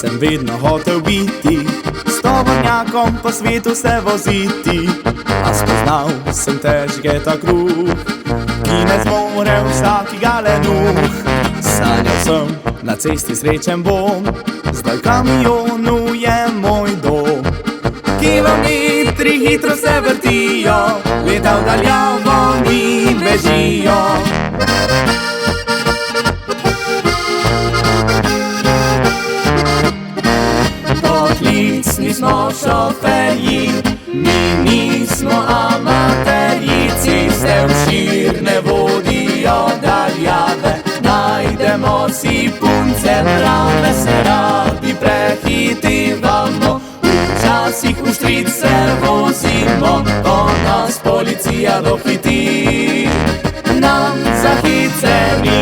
sem vedno hotel biti, s tovornjakom po svetu se voziti. A spoznal sem težkega kruh, ki ne zmore vsakega lenuh. Sanjal sem, na cesti srečen bom, zdaj v kamionu je moj dom. Kilometri hitro se vrtijo, leta v daljavo mi bežijo. Poklicni smo šoferji, mi nismo amaterji, ceste obširne vodijo daljave, najdemo si punce prave, se radi prehitivamo, včasih v štrit se vozimo, ko nas policija dohiti, nam zahice ni.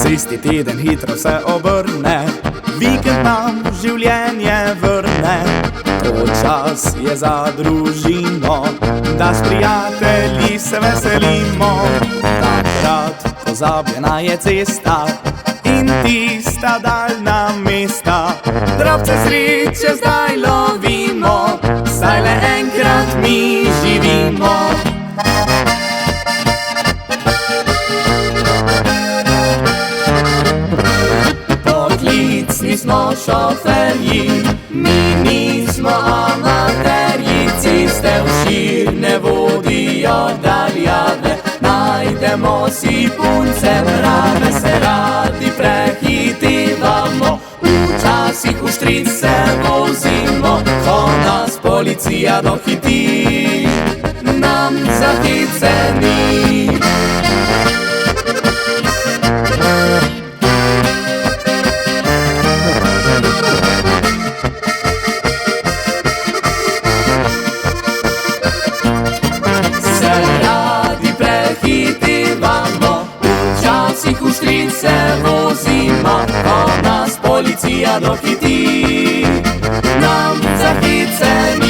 Cesti teden hitro se obrne, vikend nam življenje vrne. To čas je za družino, da s prijatelji se veselimo. Takrat pozabljena je cesta in tista daljna mesta. Drobce sreče zdaj lovimo, saj le enkrat mi živimo. Poklicni smo šoferji, mi nismo amaterji, ceste obširne vodijo daljave, najdemo si punce prave, se radi prehitivamo, včasih v štrit se vozimo, ko nas policija dohiti, nam zahice ni. Včasih v štrit se vozimo, ko nas policija dohiti, nam zahice ni.